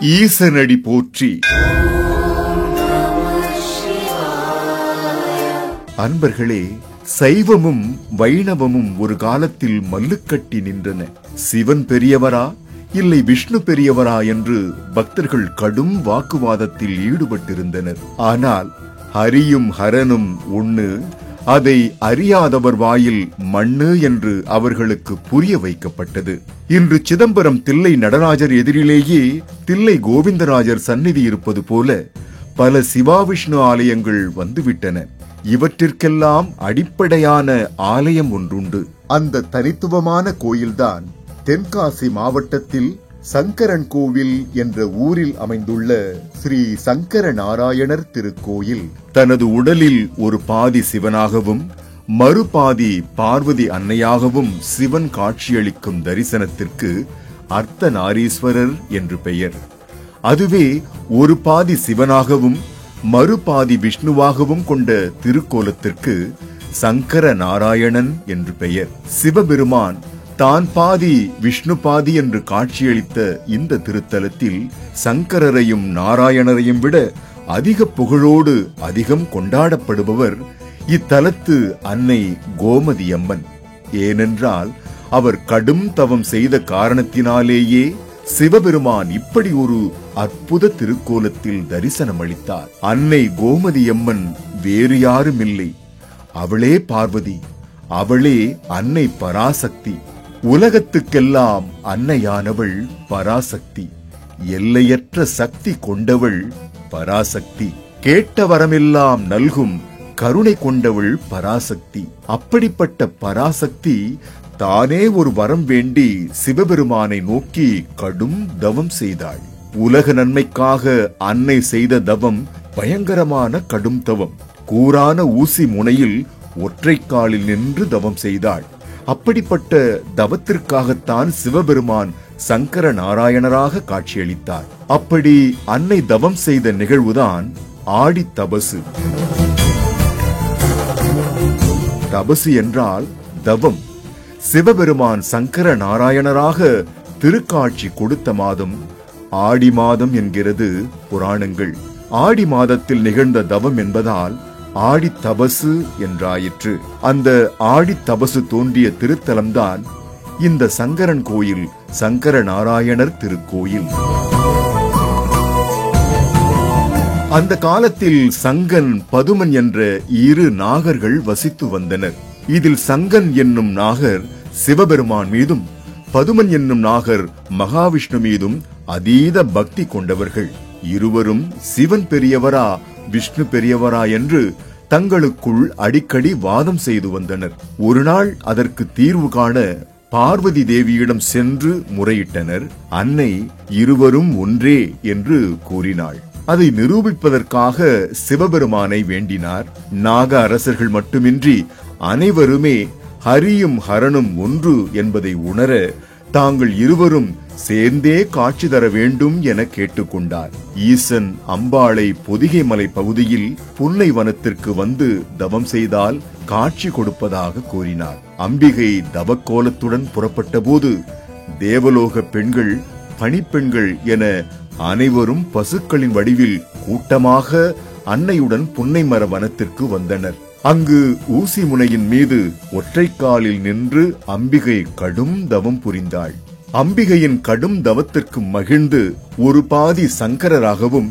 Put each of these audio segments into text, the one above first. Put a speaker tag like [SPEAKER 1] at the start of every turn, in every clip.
[SPEAKER 1] ஈசனடி போற்றி. அன்பர்களே, சைவமும் வைணவமும் ஒரு காலத்தில் மல்லுக்கட்டி நின்றன. சிவன் பெரியவரா இல்லை விஷ்ணு பெரியவரா என்று பக்தர்கள் கடும் வாக்குவாதத்தில் ஈடுபட்டிருந்தனர். ஆனால் ஹரியும் ஹரனும் ஒண்ணு, அதை அறியாதவர் வாயில் மண்ணு என்று அவர்களுக்கு புரிய வைக்கப்பட்டது. இன்று சிதம்பரம் தில்லை நடராஜர் எதிரிலேயே தில்லை கோவிந்தராஜர் சந்நிதி இருப்பது போல பல சிவாவிஷ்ணு ஆலயங்கள் வந்துவிட்டன. இவற்றிற்கெல்லாம் அடிப்படையான ஆலயம் ஒன்றுண்டு. அந்த தனித்துவமான கோயில்தான் தென்காசி மாவட்டத்தில் சங்கரன் கோவில் என்ற ஊரில் அமைந்துள்ள ஸ்ரீ சங்கர நாராயணர் திருக்கோயில். தனது உடலில் ஒரு பாதி சிவனாகவும் மறுபாதி பார்வதி அன்னையாகவும் சிவன் காட்சியளிக்கும் தரிசனத்திற்கு அர்த்தநாரீஸ்வரர் என்று பெயர். அதுவே ஒரு பாதி சிவனாகவும் மறுபாதி விஷ்ணுவாகவும் கொண்ட திருக்கோலத்திற்கு சங்கர நாராயணன் என்று பெயர். சிவபெருமான் தான் பாதி விஷ்ணு பாதி என்று காட்சியளித்த இந்த திருத்தலத்தில் சங்கரரையும் நாராயணரையும் விட அதிக புகழோடு அதிகம் கொண்டாடப்படுபவர் இத்தலத்து அன்னை கோமதி அம்மன். ஏனென்றால் அவர் கடும் தவம் செய்த காரணத்தினாலேயே சிவபெருமான் இப்படி ஒரு அற்புத திருக்கோலத்தில் தரிசனம் அளித்தார். அன்னை கோமதி அம்மன் வேறு யாரும் இல்லை, அவளே பார்வதி, அவளே அன்னை பராசக்தி. உலகத்துக்கெல்லாம் அன்னையானவள் பராசக்தி. எல்லையற்ற சக்தி கொண்டவள் பராசக்தி. கேட்ட வரமெல்லாம் நல்கும் கருணை கொண்டவள் பராசக்தி. அப்படிப்பட்ட பராசக்தி தானே ஒரு வரம் வேண்டி சிவபெருமானை நோக்கி கடும் தவம் செய்தாள். உலக நன்மைக்காக அன்னை செய்த தவம் பயங்கரமான கடும் தவம். கூரான ஊசி முனையில் ஒற்றை காலில் நின்று தவம் செய்தாள். அப்படிப்பட்ட தவத்திற்காகத்தான் சிவபெருமான் சங்கர நாராயணராக காட்சியளித்தார். அப்படி அன்னை தவம் செய்த நிகழ்வுதான் ஆடி தபசு. தபசு என்றால் தவம். சிவபெருமான் சங்கர நாராயணராக திருக்காட்சி கொடுத்த மாதம் ஆடி மாதம் என்கிறது புராணங்கள். ஆடி மாதத்தில் நிகழ்ந்த தவம் என்பதால் ஆடி தபசு என்றாயிற்று. அந்த ஆடி தபசு தோன்றிய திருத்தலம்தான் இந்த சங்கரன் கோயில், சங்கர நாராயணர் திருக்கோயில். அந்த காலத்தில் சங்கன் பதுமன் என்ற இரு நாகர்கள் வசித்து வந்தனர். இதில் சங்கன் என்னும் நாகர் சிவபெருமான் மீதும் பதுமன் என்னும் நாகர் மகாவிஷ்ணு மீதும் அதீத பக்தி கொண்டவர்கள். இருவரும் சிவன் பெரியவரா விஷ்ணு பெரியவரா என்று தங்களுக்குள் அடிக்கடி வாதம் செய்து வந்தனர். ஒரு நாள் அதற்கு தீர்வு காண பார்வதி தேவியிடம் சென்று முறையிட்டனர். அன்னை இருவரும் ஒன்றே என்று கூறினாள். அதை நிரூபிப்பதற்காக சிவபெருமானை வேண்டினார். நாக அரசர்கள் மட்டுமின்றி அனைவருமே ஹரியும் ஹரனும் ஒன்று என்பதை உணர தாங்கள் இருவரும் சேர்ந்தே காட்சி தர வேண்டும் என கேட்டுக்கொண்டார். ஈசன் அம்பாளை பொதிகை மலை பகுதியில் புன்னை வனத்திற்கு வந்து தவம் செய்தால் காட்சி கொடுப்பதாக கூறினார். அம்பிகை தவக்கோலத்துடன் புறப்பட்ட போது தேவலோக பெண்கள், பணிப்பெண்கள் என அனைவரும் பசுக்களின் வடிவில் கூட்டமாக அன்னையுடன் புன்னை மர வனத்திற்கு வந்தனர். அங்கு ஊசி முனையின் மீது ஒற்றை காலில் நின்று அம்பிகை கடும் தவம் புரிந்தாள். அம்பிகையின் கடும் தவத்திற்கு மகிழ்ந்து ஒரு பாதி சங்கரராகவும்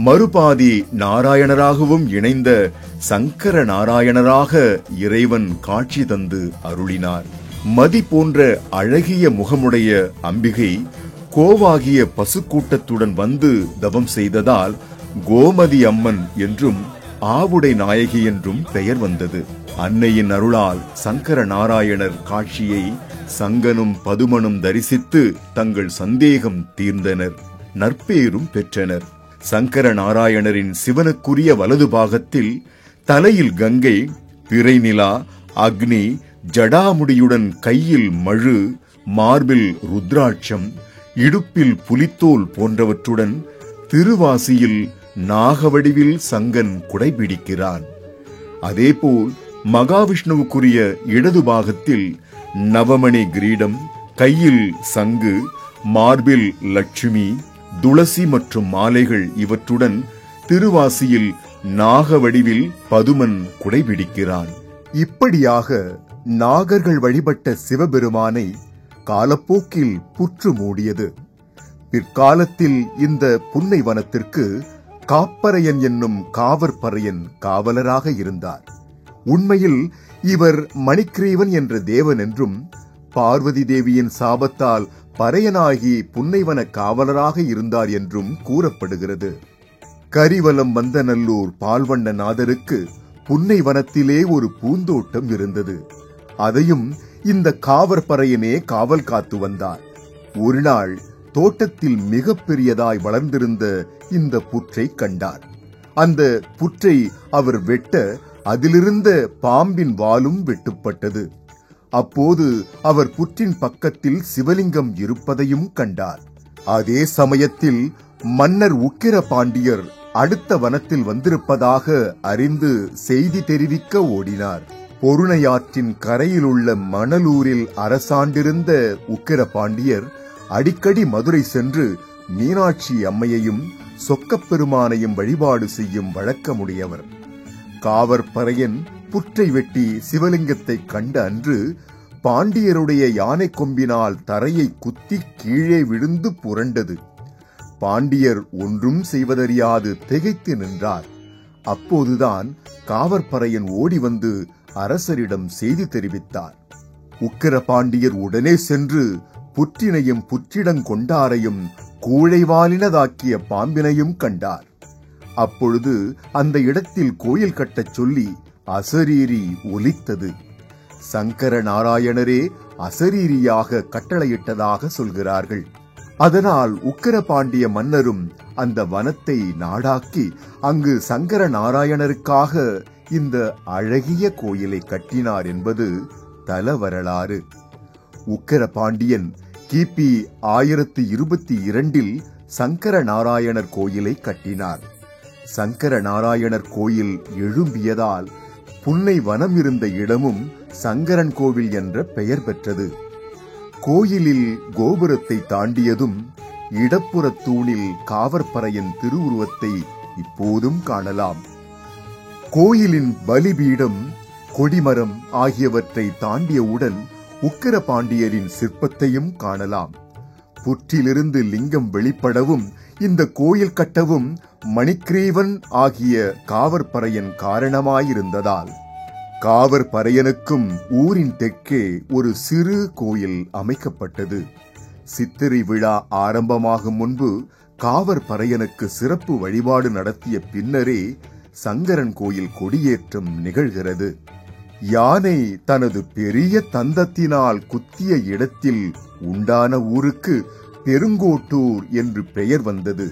[SPEAKER 1] மறுபாதி நாராயணராகவும் இணைந்த சங்கர நாராயணராக இறைவன் காட்சி தந்து அருளினார். மதி போன்ற அழகிய முகமுடைய அம்பிகை கோவாகிய பசுக்கூட்டத்துடன் வந்து தவம் செய்ததால் கோமதி அம்மன் என்றும் ஆவுடை நாயகி என்றும் பெயர் வந்தது. அன்னையின் அருளால் சங்கர நாராயணர் காட்சியை சங்கனும் பதுமனும் தரிசித்து தங்கள் சந்தேகம் தீர்ந்தனர், நற்பேரும் பெற்றனர். சங்கர நாராயணரின் சிவனுக்குரிய வலது பாகத்தில் தலையில் கங்கை, பிறைநிலா, அக்னி, ஜடாமுடியுடன் கையில் மழு, மார்பில் ருத்ராட்சம், இடுப்பில் புலித்தோல் போன்றவற்றுடன் திருவாசியில் நாகவடிவில் சங்கன் குடைபிடிக்கிறான். அதேபோல் மகாவிஷ்ணுவுக்குரிய இடது பாகத்தில் நவமணி கிரீடம், கையில் சங்கு, மார்பில் லட்சுமி, துளசி மற்றும் மாலைகள் இவற்றுடன் திருவாசியில் நாக வடிவில் பதுமன் குடைபிடிக்கிறான். இப்படியாக நாகர்கள் வழிபட்ட சிவபெருமானை காலப்போக்கில் புற்று மூடியது. பிற்காலத்தில் இந்த புன்னை வனத்திற்கு காப்பரையன் என்னும் காவற்பறையன் காவலராக இருந்தார். உண்மையில் இவர் மணிக்கிரீவன் என்ற தேவன் என்றும், பார்வதி தேவியின் சாபத்தால் பறையனாகி புன்னைவன காவலராக இருந்தார் என்றும் கூறப்படுகிறது. கரிவலம் வந்தநல்லூர் பால்வண்ணநாதருக்கு புன்னை வனத்திலே ஒரு பூந்தோட்டம் இருந்தது. அதையும் இந்த காவற்பறையனே காவல் காத்து வந்தார். ஒரு நாள் தோட்டத்தில் மிக பெரியதாய் வளர்ந்திருந்த இந்த புற்றை கண்டார். அந்த புற்றை அவர் வெட்ட அதிலிருந்த பாம்பின் வாலும் வெட்டுப்பட்டது. அப்போது அவர் புற்றின் பக்கத்தில் சிவலிங்கம் இருப்பதையும் கண்டார். அதே சமயத்தில் மன்னர் உக்கிர பாண்டியர் அடுத்த வனத்தில் வந்திருப்பதாக அறிந்து செய்தி தெரிவிக்க ஓடினார். பொருணையாற்றின் கரையில் உள்ள மணலூரில் அரசாண்டிருந்த உக்கிர பாண்டியர் அடிக்கடி மதுரை சென்று மீனாட்சி அம்மையையும் சொக்கப்பெருமானையும் வழிபாடு செய்யும் வழக்கமுடையவர். காவற்பறையன் புற்றை வெட்டி சிவலிங்கத்தை கண்ட அன்று பாண்டியருடைய யானை கொம்பினால் தரையை குத்தி கீழே விழுந்து புரண்டது. பாண்டியர் ஒன்றும் செய்வதறியாது திகைத்து நின்றார். அப்போதுதான் காவற்பறையன் ஓடி வந்து அரசரிடம் செய்தி தெரிவித்தார். உக்கிர பாண்டியர் உடனே சென்று புற்றினையும் புற்றிடங்கொண்டாரையும் கூழைவாலினதாக்கிய பாம்பினையும் கண்டார். அப்பொழுது அந்த இடத்தில் கோயில் கட்டச் சொல்லி அசரீரி ஒலித்தது. சங்கர நாராயணரே அசரீரியாக கட்டளையிட்டதாக சொல்கிறார்கள். அதனால் உக்கிர பாண்டிய மன்னரும் அந்த வனத்தை நாடாக்கி அங்கு சங்கர நாராயணருக்காக இந்த அழகிய கோயிலை கட்டினார் என்பது தல வரலாறு. உக்கிர பாண்டியன் கிபி 1022 சங்கர நாராயணர் கோயிலை கட்டினார். சங்கர நாராயணர் கோயில் எழும்பியதால் புன்னை வனம் இருந்த இடமும் சங்கரன் கோவில் என்ற பெயர் பெற்றது. கோயிலில் கோபுரத்தை தாண்டியதும் இடப்புறத் தூணில் காவற்பறையன் திருவுருவத்தை இப்போதும் காணலாம். கோயிலின் பலிபீடம், கொடிமரம் ஆகியவற்றை தாண்டியவுடன் உக்கிர பாண்டியரின் சிற்பத்தையும் காணலாம். புற்றிலிருந்து லிங்கம் வெளிப்படவும் இந்த கோயில் கட்டவும் மணிக்கிரீவன் ஆகிய காவற்பறையன் காரணமாயிருந்ததால் காவற்பறையனுக்கும் ஊரின் தெற்கே ஒரு சிறு கோயில் அமைக்கப்பட்டது. சித்திரை விழா ஆரம்பமாகும் முன்பு காவற்பறையனுக்கு சிறப்பு வழிபாடு நடத்திய பின்னரே சங்கரன் கோயில் கொடியேற்றம் நிகழ்கிறது. யானை தனது பெரிய தந்தத்தினால் குத்திய இடத்தில் உண்டான ஊருக்கு பெருங்கோட்டூர் என்று பெயர் வந்தது.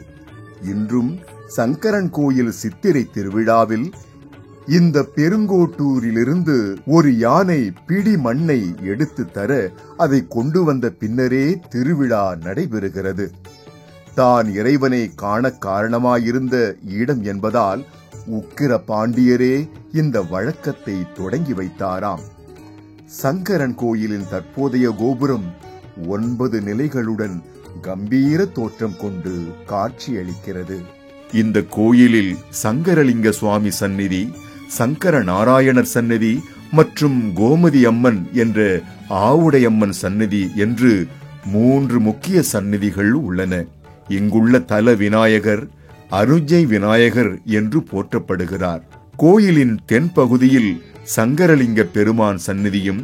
[SPEAKER 1] இன்றும் சங்கரன் கோயில் சித்திரை திருவிழாவில் இந்த பெருங்கோட்டூரிலிருந்து ஒரு யானை பிடி மண்ணை எடுத்து தர அதை கொண்டு வந்த பின்னரே திருவிழா நடைபெறுகிறது. தான் இறைவனை காண காரணமாயிருந்த இடம் என்பதால் உக்கிர பாண்டியரே இந்த வழக்கத்தை தொடங்கி வைத்தாராம். சங்கரன் கோயிலின் தற்போதைய கோபுரம் 9 நிலைகளுடன் கம்பீர தோற்றம் கொண்டு காட்சியளிக்கிறது. இந்த கோயிலில் சங்கரலிங்க சுவாமி சந்நிதி, சங்கர நாராயணர் சந்நிதி மற்றும் கோமதி அம்மன் என்ற ஆவுடையம்மன் சந்நிதி என்று 3 முக்கிய சந்நிதிகள் உள்ளன. இங்குள்ள தல விநாயகர் அருஜை விநாயகர் என்று போற்றப்படுகிறார். கோயிலின் தென்பகுதியில் சங்கரலிங்க பெருமான் சந்நிதியும்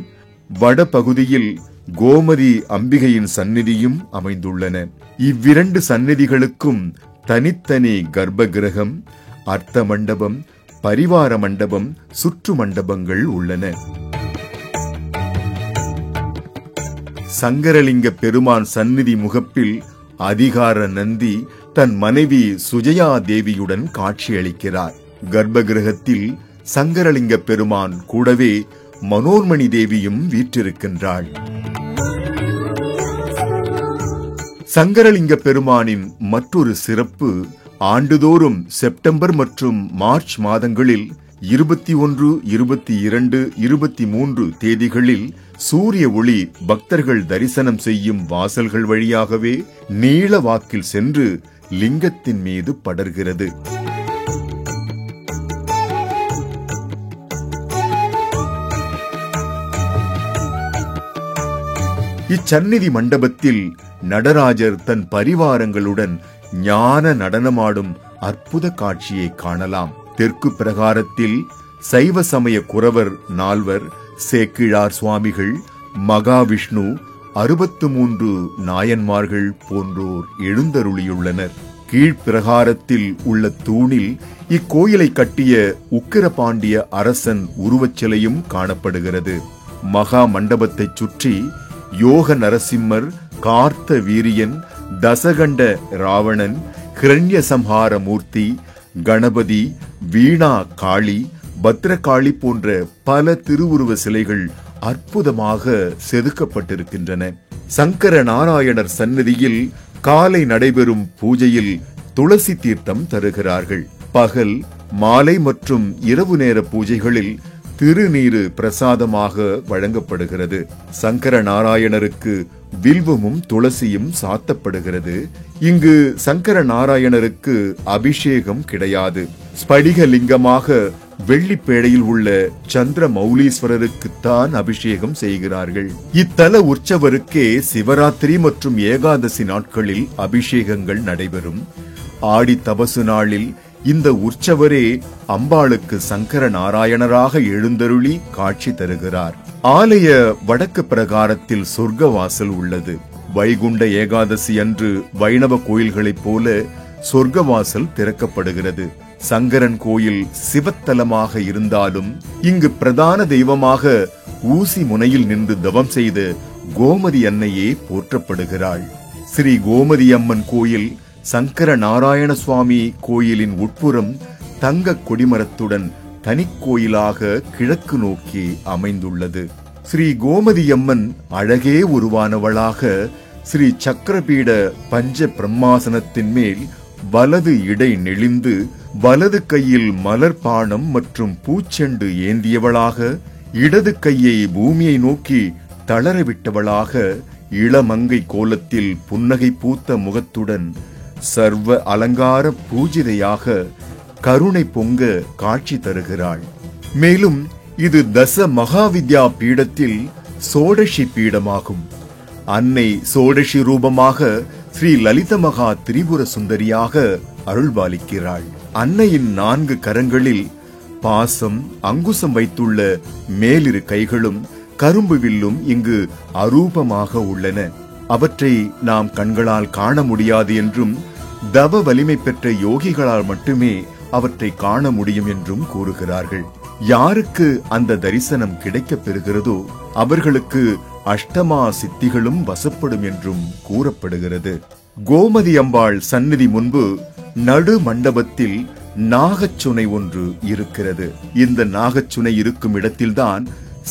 [SPEAKER 1] வடபகுதியில் கோமதி அம்பிகையின் சந்நிதியும் அமைந்துள்ளன. இவ்விரண்டு சந்நிதிகளுக்கும் தனித்தனி கர்ப்ப கிரகம், அர்த்த மண்டபம், பரிவார மண்டபம், சுற்று மண்டபங்கள் உள்ளன. சங்கரலிங்க பெருமான் சந்நிதி முகப்பில் அதிகார நந்தி தன் மனைவி சுஜயா தேவியுடன் காட்சியளிக்கிறார். கர்ப்ப கிரகத்தில் சங்கரலிங்க பெருமான் கூடவே மனோன்மணி தேவியும் வீற்றிருக்கின்றாள். சங்கரலிங்க பெருமானின் மற்றொரு சிறப்பு, ஆண்டுதோறும் செப்டம்பர் மற்றும் மார்ச் மாதங்களில் 21, 22, 23 தேதிகளில் சூரிய ஒளி பக்தர்கள் தரிசனம் செய்யும் வாசல்கள் வழியாகவே நீள வாக்கில் சென்று லிங்கத்தின் மீது படர்கிறது. இச்சந்நிதி மண்டபத்தில் நடராஜர் தன் பரிவாரங்களுடன் ஞான நடனமாடும் அற்புத காட்சியை காணலாம். தெற்கு பிரகாரத்தில் சைவ சமய குரவர் 4 சேக்கிழார் சுவாமிகள், மகாவிஷ்ணு, 63 நாயன்மார்கள் போன்றோர் எழுந்தருளியுள்ளனர். கீழ்ப்பிரகாரத்தில் உள்ள தூணில் இக்கோயிலை கட்டிய உக்கிரபாண்டிய அரசன் உருவச்சிலையும் காணப்படுகிறது. மகா மண்டபத்தைச் சுற்றி யோக நரசிம்மர், கார்த்த வீரியன், தசகண்ட ராவணன், கிரண்ய சம்ஹார மூர்த்தி, கணபதி, வீணா காளி, பத்ரகாளி போன்ற பல திருவுருவ சிலைகள் அற்புதமாக செதுக்கப்பட்டிருக்கின்றன. சங்கர நாராயணர் சன்னதியில் காலை நடைபெறும் பூஜையில் துளசி தீர்த்தம் தருகிறார்கள். பகல், மாலை மற்றும் இரவு நேர பூஜைகளில் திருநீரு பிரசாதமாக வழங்கப்படுகிறது. சங்கர நாராயணருக்கு வில்வமும் துளசியும் சாத்தப்படுகிறது. இங்கு சங்கர நாராயணருக்கு அபிஷேகம் கிடையாது. ஸ்படிக லிங்கமாக வெள்ளிப்பேடையில் உள்ள சந்திர மௌலீஸ்வரருக்குத்தான் அபிஷேகம் செய்கிறார்கள். இத்தல உற்சவருக்கே சிவராத்திரி மற்றும் ஏகாதசி நாட்களில் அபிஷேகங்கள் நடைபெறும். ஆடி தபசு நாளில் இந்த உற்சவரே அம்பாளுக்கு சங்கர நாராயணராக எழுந்தருளி காட்சி தருகிறார். ஆலய வடக்கு பிரகாரத்தில் சொர்க்கவாசல் உள்ளது. வைகுண்ட ஏகாதசி அன்று வைணவ கோயில்களைப் போல சொர்க்கவாசல் திறக்கப்படுகிறது. சங்கரன் கோயில் சிவத்தலமாக இருந்தாலும் இங்கு பிரதான தெய்வமாக ஊசி முனையில் நின்று தவம் செய்த கோமதி அன்னையே போற்றப்படுகிறாள். ஸ்ரீ கோமதி அம்மன் கோயில் சங்கர நாராயண சுவாமி கோயிலின் உட்புறம் தங்க கொடிமரத்துடன் தனிக்கோயிலாக கிழக்கு நோக்கி அமைந்துள்ளது. ஸ்ரீ கோமதி அம்மன் அழகே உருவானவளாக ஸ்ரீ சக்கரபீட பஞ்ச பிரம்மாசனத்தின் மேல் வலது இடை நெளிந்து வலது கையில் மலர்பானம் மற்றும் பூச்செண்டு ஏந்தியவளாக, இடது கையை பூமியை நோக்கி தளரவிட்டவளாக, இளமங்கை கோலத்தில் புன்னகை பூத்த முகத்துடன் சர்வ அலங்கார பூஜிதையாக கருணை பொங்க காட்சி தருகிறாள். மேலும் இது தச மகாவித்யா பீடத்தில் சோடசி பீடமாகும். அன்னை சோடசி ரூபமாக ஸ்ரீ லலித மகா திரிபுர சுந்தரியாக அருள்பாலிக்கிறாள். அன்னையின் 4 கரங்களில் பாசம், அங்குசம் வைத்துள்ள மேலிரு கைகளும் கரும்பு வில்லும் இங்கு அரூபமாக உள்ளன. அவற்றை நாம் கண்களால் காண முடியாது என்றும் தவ வலிமை பெற்ற யோகிகளால் மட்டுமே அவற்றை காண முடியும் என்றும் கூறுகிறார்கள். யாருக்கு அந்த தரிசனம் கிடைக்கப் பெறுகிறதோ அவர்களுக்கு அஷ்டமா சித்திகளும் வசப்படும் என்றும் கூறப்படுகிறது. கோமதி அம்பாள் சந்நிதி முன்பு நடு மண்டபத்தில் நாகச்சுனை ஒன்று இருக்கிறது. இந்த நாகச்சுனை இருக்கும் இடத்தில்தான்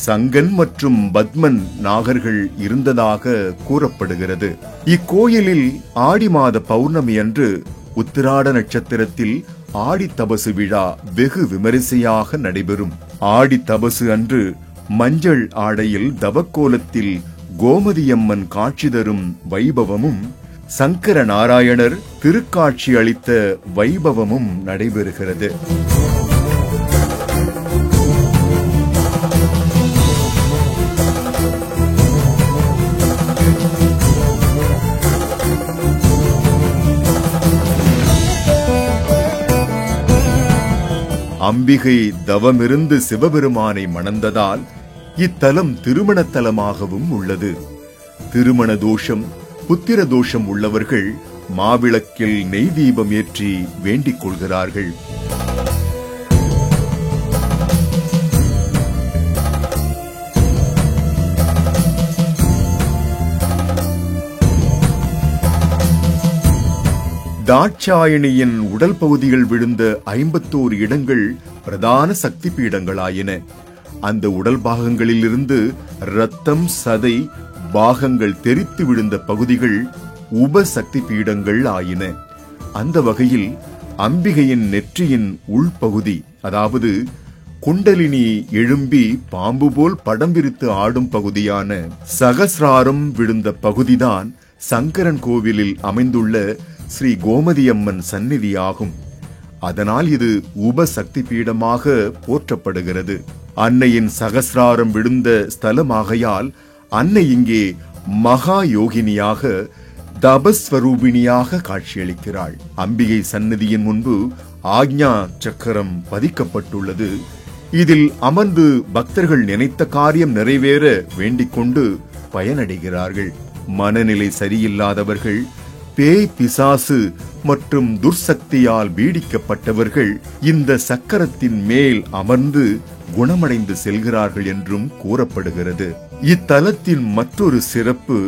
[SPEAKER 1] சங்கன் மற்றும் பத்மன் நாகர்கள் இருந்ததாக கூறப்படுகிறது. இக்கோயிலில் ஆடி மாத பௌர்ணமி அன்று உத்திராட நட்சத்திரத்தில் ஆடி தபசு விழா வெகு விமரிசையாக நடைபெறும். ஆடி தபசு அன்று மஞ்சள் ஆடையில் தவக்கோலத்தில் கோமதியம்மன் காட்சி தரும் வைபவமும் சங்கர நாராயணர் திருக்காட்சி அளித்த வைபவமும் நடைபெறுகிறது. அம்பிகை தவமிருந்து சிவபெருமானை மணந்ததால் இத்தலம் திருமண தலமாகவும் உள்ளது. திருமண தோஷம், புத்திர தோஷம் உள்ளவர்கள் மாவிளக்கில் நெய் தீபம் ஏற்றி வேண்டிக் கொள்கிறார்கள். தாட்சாயணியின் உடல் பகுதிகள் விழுந்த 51 இடங்கள் பிரதான சக்தி பீடங்களாயின. அந்த உடல் பாகங்களிலிருந்து இரத்தம், சதை பாகங்கள் தெரித்து விழுந்த பகுதிகள் உபசக்தி பீடங்கள் ஆயின. அந்த வகையில் அம்பிகையின் நெற்றியின் உள்பகுதி, அதாவது குண்டலினி எழும்பி பாம்பு போல் படம் விரித்து ஆடும் பகுதியான சகசிராரம் விழுந்த பகுதிதான் சங்கரன் கோவிலில் அமைந்துள்ள ஸ்ரீ கோமதியம்மன் சந்நிதியாகும். அதனால் இது உபசக்தி பீடமாக போற்றப்படுகிறது. அன்னையின் சகசிராரம் விழுந்த ஸ்தலமாகையால் அன்னை இங்கே மகா யோகினியாக தபஸ்வரூபிணியாக காட்சியளிக்கிறாள். அம்பிகை சந்நிதியின் முன்பு ஆக்ஞா சக்கரம் பதிக்கப்பட்டுள்ளது. இதில் அமர்ந்து பக்தர்கள் நினைத்த காரியம் நிறைவேற வேண்டிக் கொண்டு பயனடைகிறார்கள். மனநிலை சரியில்லாதவர்கள், பேய் பிசாசு மற்றும் துர்சக்தியால் பீடிக்கப்பட்டவர்கள் இந்த சக்கரத்தின் மேல் அமர்ந்து குணமடைந்து செல்கிறார்கள் என்றும் கூறப்படுகிறது. இத்தலத்தின் மற்றொரு சிறப்பு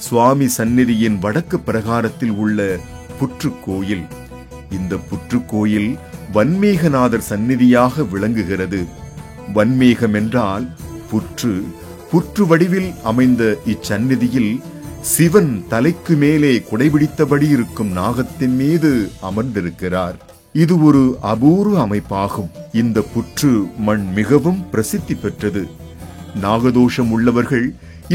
[SPEAKER 1] சுவாமி சந்நிதியின் வடக்கு பிரகாரத்தில் உள்ள புற்றுக்கோயில். இந்த புற்றுக்கோயில் வன்மீகநாதர் சந்நிதியாக விளங்குகிறது. வன்மீகம் என்றால் புற்று. புற்று வடிவில் அமைந்த இச்சந்நிதியில் சிவன் தலைக்கு மேலே குடைபிடித்தபடி இருக்கும் நாகத்தின் மீது அமர்ந்திருக்கிறார். இது ஒரு அபூர்வ அமைப்பாகும். இந்த புற்று மண் மிகவும் பிரசித்தி பெற்றது. நாகதோஷம் உள்ளவர்கள்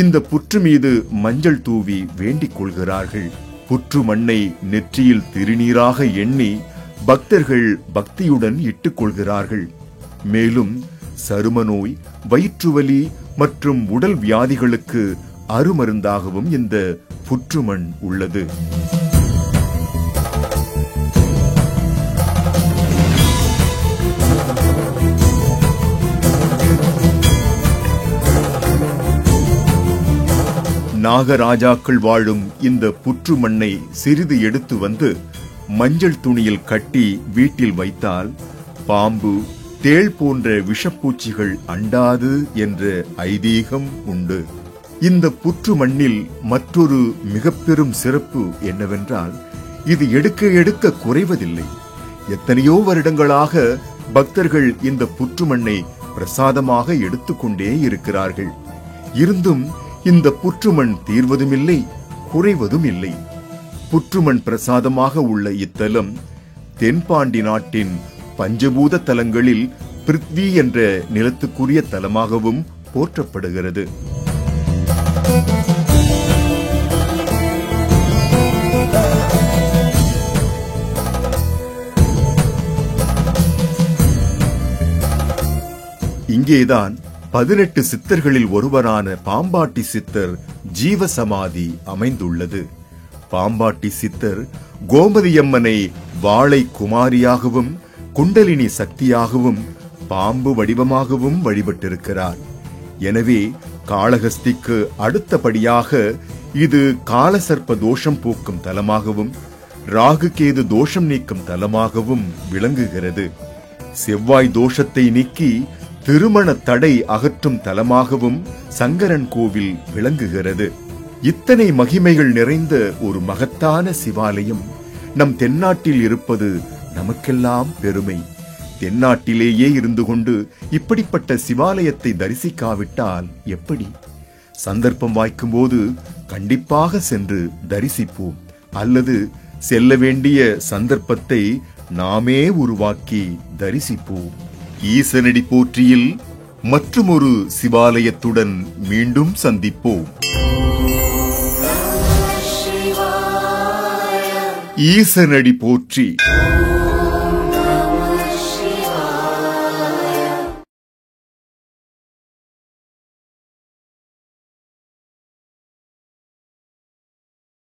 [SPEAKER 1] இந்த புற்று மீது மஞ்சள் தூவி வேண்டிக் கொள்கிறார்கள். புற்று மண்ணை நெற்றியில் திருநீராக எண்ணி பக்தர்கள் பக்தியுடன் இட்டுக் கொள்கிறார்கள். மேலும் சரும நோய், வயிற்றுவலி மற்றும் உடல் வியாதிகளுக்கு அருமருந்தாகவும் இந்த புற்றுமண் உள்ளது. நாகராஜாக்கள் வாழும் இந்த புற்று மண்ணை சிறிது எடுத்து வந்து மஞ்சள் துணியில் கட்டி வீட்டில் வைத்தால் பாம்பு, தேள் போன்ற விஷப்பூச்சிகள் அண்டாது என்ற ஐதீகம் உண்டு. இந்த புற்று மண்ணில் மற்றொரு மிக பெரும் சிறப்பு என்னவென்றால், இது எடுக்க எடுக்க குறைவதில்லை. எத்தனையோ வருடங்களாக பக்தர்கள் இந்த புற்று மண்ணை பிரசாதமாக எடுத்துக்கொண்டே இருக்கிறார்கள். இருந்தும் இந்த புற்றுமண் தீர்வதுமில்லை, குறைவதும் இல்லை. புற்றுமண் பிரசாதமாக உள்ள இத்தலம் தென்பாண்டி நாட்டின் பஞ்சபூத தலங்களில் பிருத்வி என்ற நிலத்துக்குரிய தலமாகவும் போற்றப்படுகிறது. இங்கேதான் 18 சித்தர்களில் ஒருவரான பாம்பாட்டி சித்தர் ஜீவசமாதி அமைந்துள்ளது. பாம்பாட்டி சித்தர் கோமதியம்மனை வாளை குமாரியாகவும் குண்டலினி சக்தியாகவும் பாம்பு வடிவமாகவும் வழிபட்டிருக்கிறார். எனவே காளஹஸ்திக்கு அடுத்தபடியாக இது காலசர்ப்ப தோஷம் போக்கும் தலமாகவும் ராகு கேது தோஷம் நீக்கும் தலமாகவும் விளங்குகிறது. செவ்வாய் தோஷத்தை நீக்கி திருமண தடை அகற்றும் தலமாகவும் சங்கரன் கோவில் விளங்குகிறது. இத்தனை மகிமைகள் நிறைந்த ஒரு மகத்தான சிவாலயம் நம் தென்னாட்டில் இருப்பது நமக்கெல்லாம் பெருமை. தென்னாட்டிலேயே இருந்து கொண்டு இப்படிப்பட்ட சிவாலயத்தை தரிசிக்காவிட்டால் எப்படி? சந்தர்ப்பம் வாய்க்கும்போது கண்டிப்பாக சென்று தரிசிப்போம். அல்லது செல்ல வேண்டிய சந்தர்ப்பத்தை நாமே உருவாக்கி தரிசிப்போம். ஈசனடி போற்றியில் மற்றுமொரு சிவாலயத்துடன் மீண்டும் சந்திப்போம். ஈசனடி போற்றி.